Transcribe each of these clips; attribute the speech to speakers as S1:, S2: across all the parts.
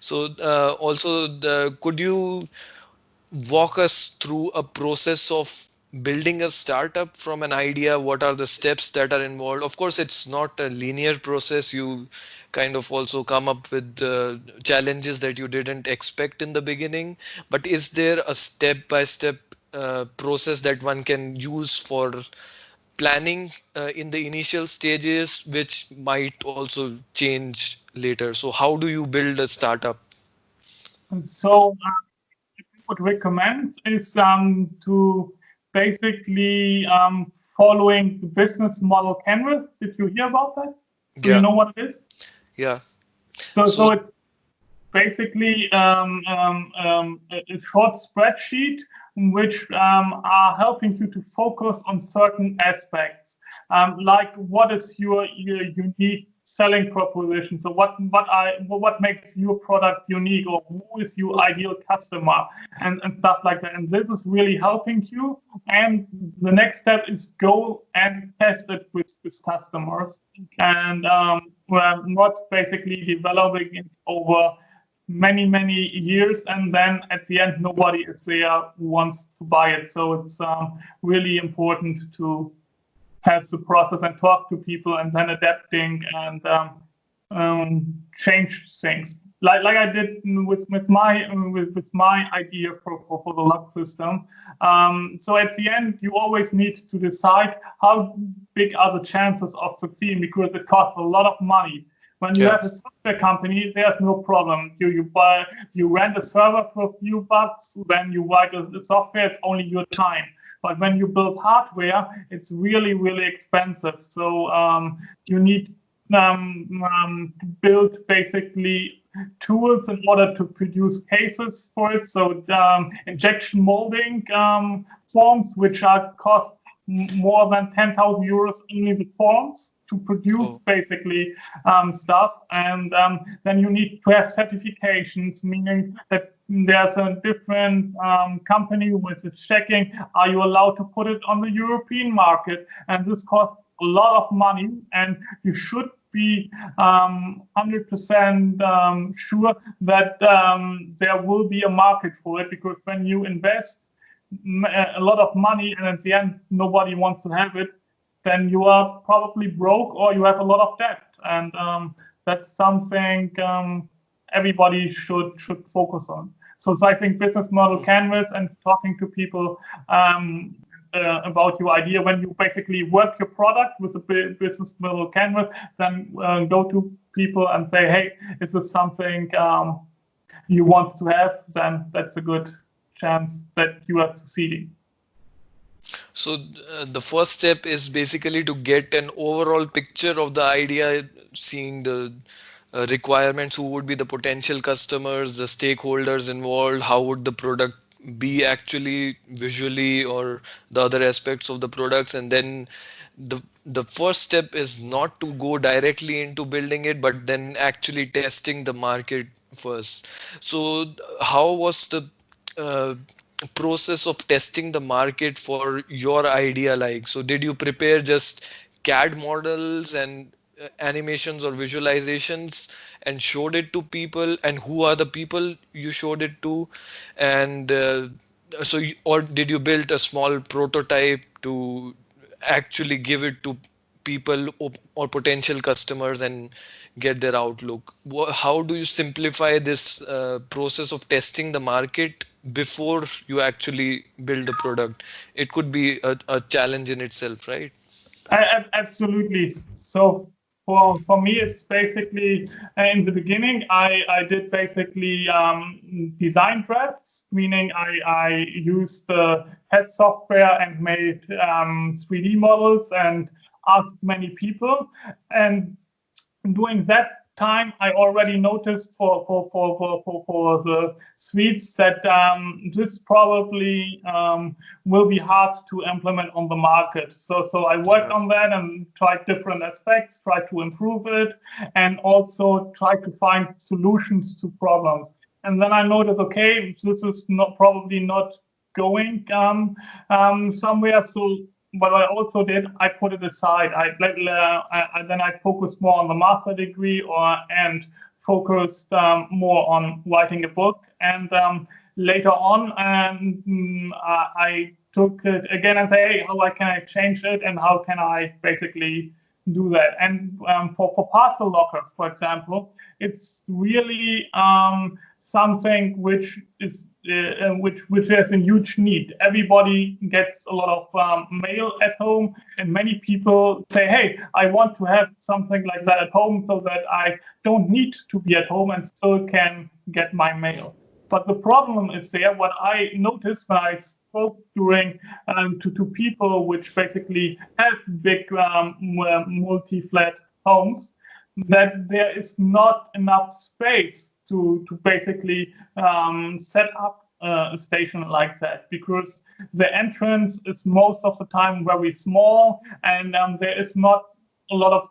S1: So also, could you walk us through a process of building a startup from an idea? What are the steps that are involved? Of course, it's not a linear process. You kind of also come up with challenges that you didn't expect in the beginning. But is there a step by step process that one can use for planning in the initial stages, which might also change later? So, how do you build a startup?
S2: So would recommend is to basically following the business model canvas. Did you hear about that? Do you
S1: Yeah,
S2: know what it is?
S1: yeah.
S2: So
S1: So,
S2: it's basically a short spreadsheet which are helping you to focus on certain aspects, like what is your unique selling proposition. So what makes your product unique, or who is your ideal customer, and stuff like that. And this is really helping you. And the next step is go and test it with customers, and well, not basically developing it over many years, and then at the end nobody is there who wants to buy it. So it's really important to have the process and talk to people, and then adapting and change things like I did with my idea for the lock system. So at the end, you always need to decide how big are the chances of succeeding, because it costs a lot of money. When you
S1: yeah.
S2: have a software company, there's no problem. You rent a server for a few bucks, then you write the software. It's only your time. But when you build hardware, it's really expensive. So you need to build basically tools in order to produce cases for it. So injection molding forms, which are cost more than 10,000 euros, only the forms to produce
S1: Oh,
S2: basically stuff. And then you need to have certifications, meaning that there's a different company which is checking, are you allowed to put it on the European market? And this costs a lot of money, and you should be 100% sure that there will be a market for it, because when you invest a lot of money and at the end nobody wants to have it, then you are probably broke or you have a lot of debt. And that's something everybody should focus on. So I think business model canvas and talking to people about your idea. When you basically work your product with a business model canvas, then go to people and say, hey, is this something you want to have? Then that's a good chance that you are succeeding.
S1: so the first step is basically to get an overall picture of the idea, seeing the requirements, who would be the potential customers, the stakeholders involved, how would the product be actually visually, or the other aspects of the products. And then the first step is not to go directly into building it, but then actually testing the market first. So how was the uh, process of testing the market for your idea like? So did you prepare just CAD models and animations or visualizations and showed it to people? And who are the people you showed it to? And or did you build a small prototype to actually give it to people or potential customers and get their outlook? How do you simplify this process of testing the market before you actually build a product? It could be a challenge in itself, right?
S2: Absolutely. So for me, it's basically in the beginning, I did basically design drafts, meaning I used the CAD software and made 3D models and asked many people. And during that time, I already noticed for the suites that this probably will be hard to implement on the market. So I worked
S1: Yeah.
S2: on that and tried different aspects, tried to improve it, and also tried to find solutions to problems. And then I noticed, okay, this is not probably not going somewhere. So what I also did, I put it aside. Then I focused more on the master degree and focused more on writing a book. And later on, I took it again and say, hey, how can I change it, and how can I basically do that? And for parcel lockers, for example, it's really something which is which has a huge need. Everybody gets a lot of mail at home, and many people say, hey, I want to have something like that at home so that I don't need to be at home and still can get my mail. But the problem is there, what I noticed when I spoke during to people which basically have big multi-flat homes, that there is not enough space to basically set up a station like that, because the entrance is most of the time very small, and there is not a lot of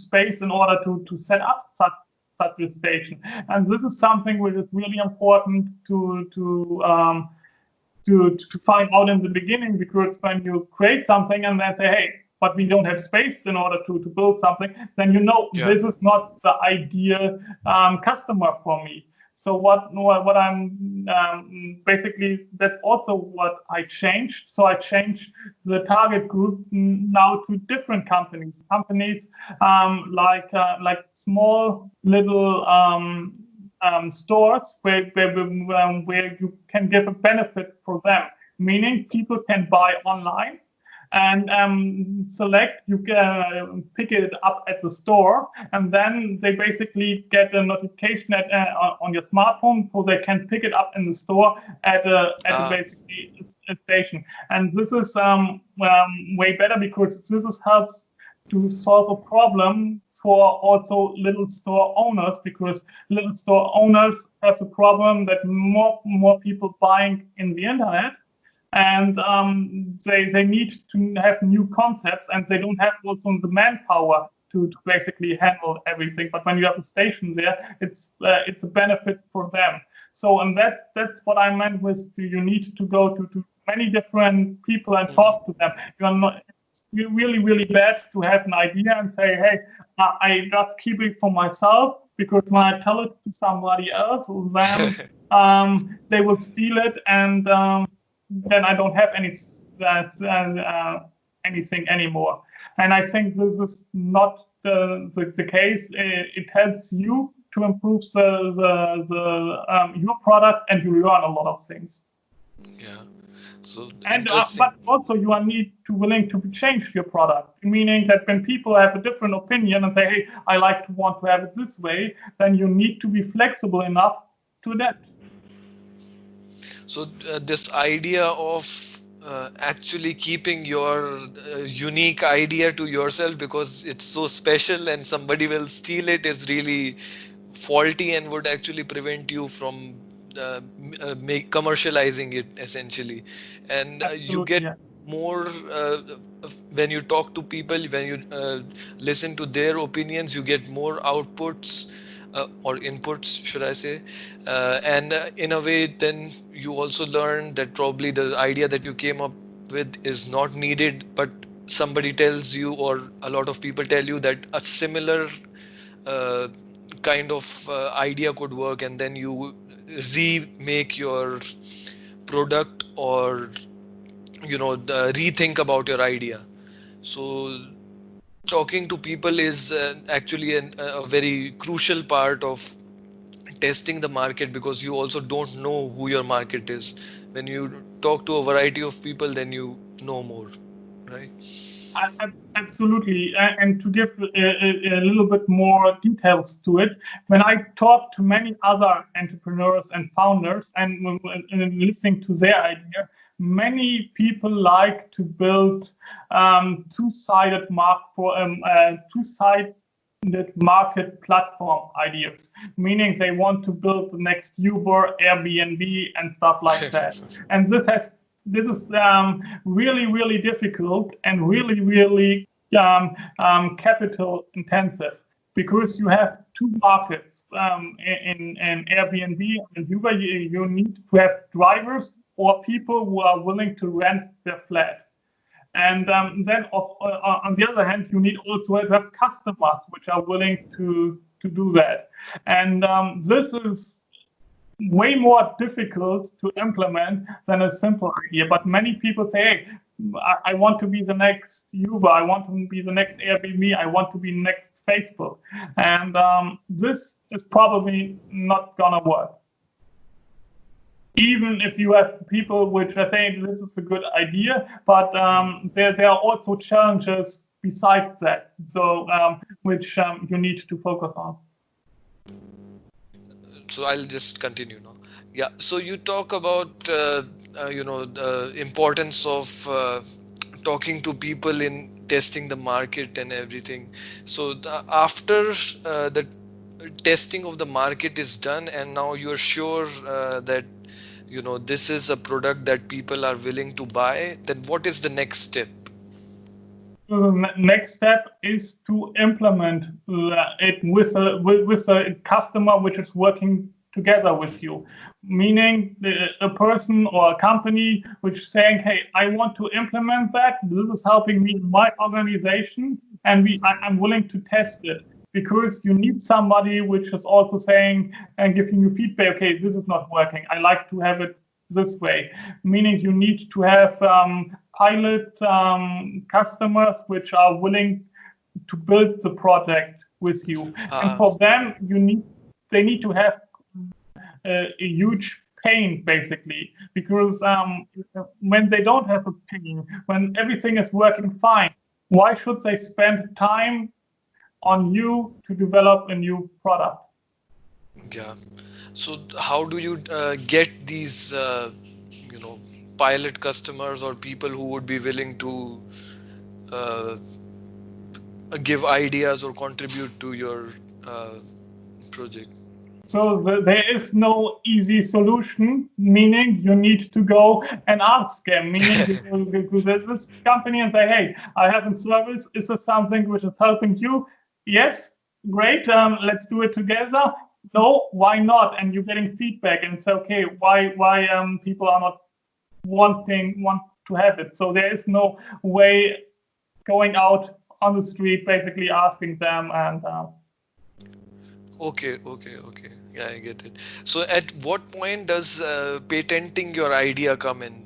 S2: space in order to set up such a station. And this is something which is really important to find out in the beginning, because when you create something and then say, hey, but we don't have space in order to build something, then this is not the ideal customer for me. So what I'm basically, that's also what I changed. So I changed the target group now to different companies like small little stores where you can give a benefit for them, meaning people can buy online and select, you can pick it up at the store, and then they basically get a notification on your smartphone, so they can pick it up in the store at basically a station. And this is way better, because this helps to solve a problem for also little store owners, because little store owners have a problem that more people buying in the internet, and they need to have new concepts, and they don't have also the manpower to basically handle everything. But when you have a station there, it's a benefit for them. So, and that's what I meant with, you need to go to many different people and talk to them. You are not, it's really, really bad to have an idea and say, hey, I just keep it for myself, because when I tell it to somebody else, then they will steal it, and then I don't have anything anymore. And I think this is not the case. It helps you to improve your product, and you learn a lot of things.
S1: Yeah. So
S2: And
S1: interesting.
S2: but also you are willing to change your product, meaning that when people have a different opinion and say, hey, I want to have it this way, then you need to be flexible enough to adapt.
S1: So this idea of actually keeping your unique idea to yourself because it's so special and somebody will steal it is really faulty and would actually prevent you from make commercializing it essentially. And you
S2: Absolutely,
S1: get
S2: yeah.
S1: more when you talk to people, when you listen to their opinions, you get more outputs or inputs, should I say. And in a way, then you also learn that probably the idea that you came up with is not needed, but somebody tells you, or a lot of people tell you, that a similar uh, kind of idea could work, and then you remake your product, or rethink about your idea. So talking to people is actually a very crucial part of testing the market, because you also don't know who your market is. When you talk to a variety of people, then you know more, right?
S2: Absolutely. And to give a little bit more details to it, when I talk to many other entrepreneurs and founders, and listening to their idea, many people like to build two-sided market platform ideas, meaning they want to build the next Uber, Airbnb, and stuff like that. And this is really, really difficult and really, really capital intensive, because you have two markets in Airbnb and Uber. You need to have drivers or people who are willing to rent their flat. And then on the other hand, you need also to have customers which are willing to to do that. And this is way more difficult to implement than a simple idea. But many people say, hey, I want to be the next Uber, I want to be the next Airbnb, I want to be next Facebook. And this is probably not gonna work. Even if you have people which are saying this is a good idea, but there are also challenges besides that, so which you need to focus on.
S1: So I'll just continue now. Yeah. So you talk about the importance of talking to people in testing the market and everything. So after the testing of the market is done, and now you're sure that this is a product that people are willing to buy, then what is the next step?
S2: So the next step is to implement it with a customer which is working together with you, meaning a person or a company which is saying, hey, I want to implement that. This is helping me in my organization, and I'm willing to test it. Because you need somebody which is also saying and giving you feedback, okay, this is not working, I like to have it this way. Meaning you need to have pilot customers which are willing to build the project with you. And for them, they need to have a huge pain, basically, because when they don't have a pain, when everything is working fine, why should they spend time on you to develop a new product?
S1: Yeah. So how do you get these pilot customers or people who would be willing to give ideas or contribute to your project?
S2: So there is no easy solution, meaning you need to go and ask them, meaning you go to this company and say, hey, I have a service. Is this something which is helping you? Yes, great. Let's do it together. No, why not? And you're getting feedback, and it's okay. Why people are not want to have it? So there is no way going out on the street, basically asking them and.
S1: Okay. Yeah, I get it. So at what point does patenting your idea come in?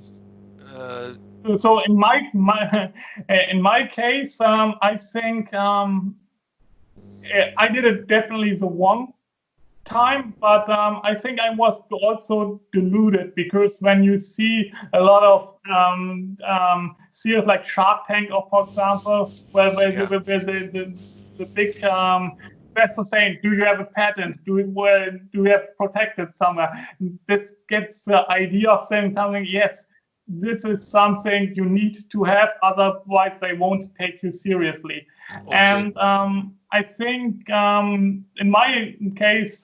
S2: So in my case, I think I did it definitely the one time, but I think I was also deluded, because when you see a lot of series like Shark Tank, or for example, where the big investors saying, do you have a patent? Do you have protected somewhere? This gets the idea of saying something, yes, this is something you need to have, otherwise they won't take you seriously. Okay. And I think in my case,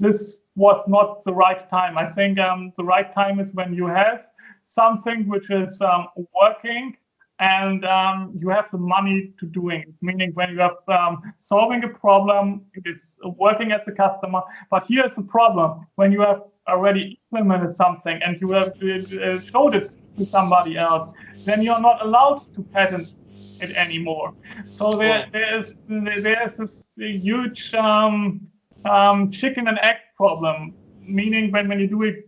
S2: this was not the right time. I think the right time is when you have something which is working, and you have the money to doing it. Meaning when you have solving a problem, it is working as a customer. But here's the problem: when you have already implemented something and you have showed it to somebody else, then you're not allowed to patent it anymore. So there's this huge chicken and egg problem. Meaning when you do it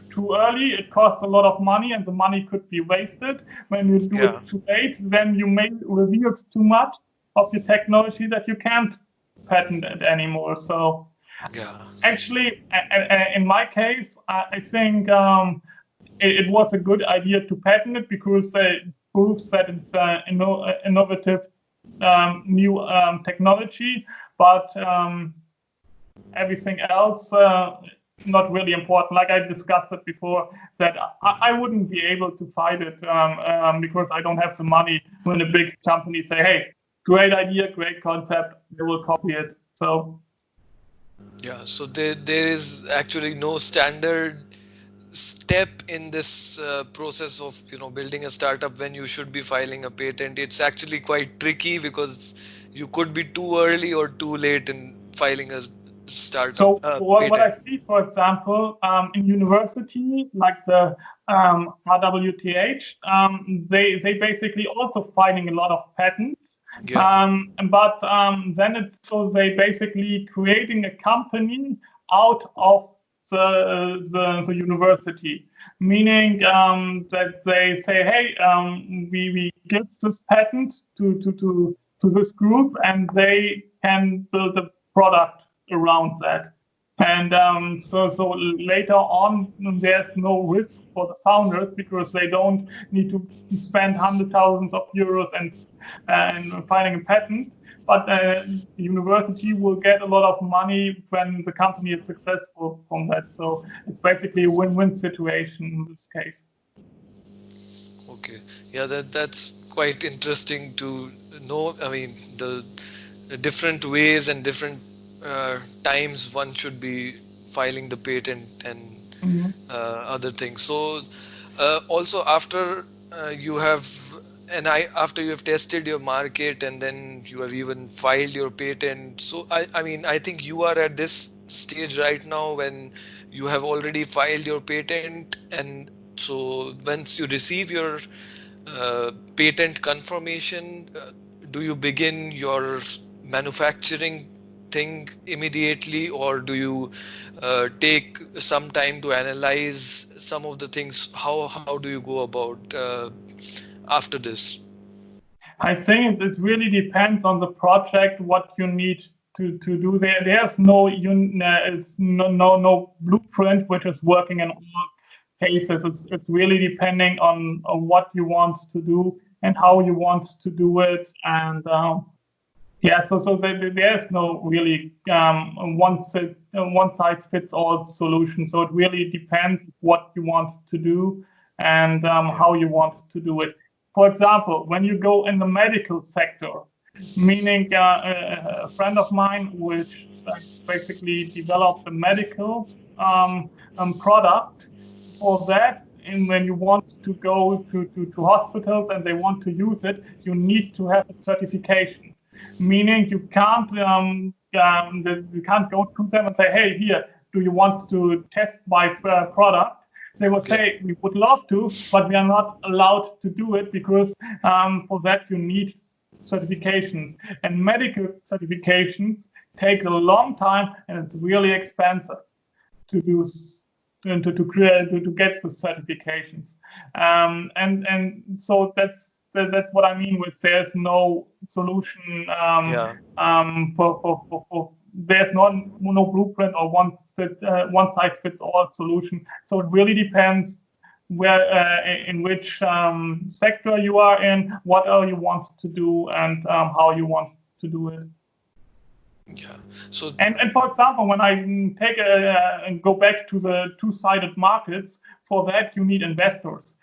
S2: too early, it costs a lot of money, and the money could be wasted. When you do it too late, then you may reveal too much of the technology that you can't patent it anymore. So actually, in my case, I think it was a good idea to patent it, because it proves that it's innovative new technology, but everything else not really important. Like I discussed it before, that I wouldn't be able to fight it because I don't have the money. When a big company say, hey, great idea, great concept, they will copy it. So
S1: yeah, so there is actually no standard step in this process of building a startup when you should be filing a patent. It's actually quite tricky, because you could be too early or too late in filing a startup.
S2: So what I see, for example, in university, like the RWTH, they basically also filing a lot of patents,
S1: Yeah.
S2: But then it's so they basically creating a company out of the university, meaning that they say, hey, we give this patent to this group, and they can build a product around that. And so later on, there's no risk for the founders because they don't need to spend hundred thousands of euros and finding a patent. But the university will get a lot of money when the company is successful from that. So it's basically a win-win situation in this case.
S1: Okay. Yeah, that's quite interesting to know. I mean, the different ways and different times one should be filing the patent and
S2: Mhm.
S1: other things. So also after you have after you have tested your market and then you have even filed your patent. So I mean I think you are at this stage right now when you have already filed your patent, and so once you receive your patent confirmation, do you begin your manufacturing thing immediately, or do you take some time to analyze some of the things? How do you go about after this?
S2: I think it really depends on the project what you need to do there. There's no blueprint which is working in all cases. It's really depending on what you want to do and how you want to do it. And yeah, so there's no really one size fits all solution. So it really depends what you want to do and
S1: Yeah.
S2: how you want to do it. For example, when you go in the medical sector, meaning a friend of mine which basically developed a medical product for that. And when you want to go to hospitals and they want to use it, you need to have a certification, meaning you can't go to them and say, hey, here, do you want to test my product? They will
S1: Yeah.
S2: say, we would love to, but we are not allowed to do it because for that you need certifications. And medical certifications take a long time and it's really expensive to do to create to get the certifications. And so that's what I mean with there's no solution
S1: Yeah.
S2: for there's no blueprint or one size fits all solution. So it really depends where in which sector you are in, what you want to do, and how you want to do it.
S1: Yeah. So
S2: And for example, when I take and go back to the two-sided markets, for that you need investors.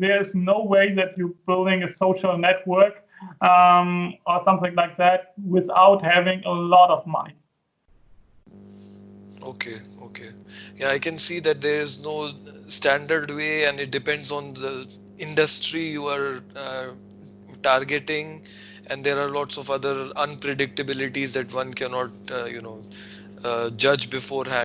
S2: There's no way that you're building a social network or something like that without having a lot of money.
S1: okay, okay. Yeah, I can see that there is no standard way, and it depends on the industry you are targeting, and there are lots of other unpredictabilities that one cannot, judge beforehand.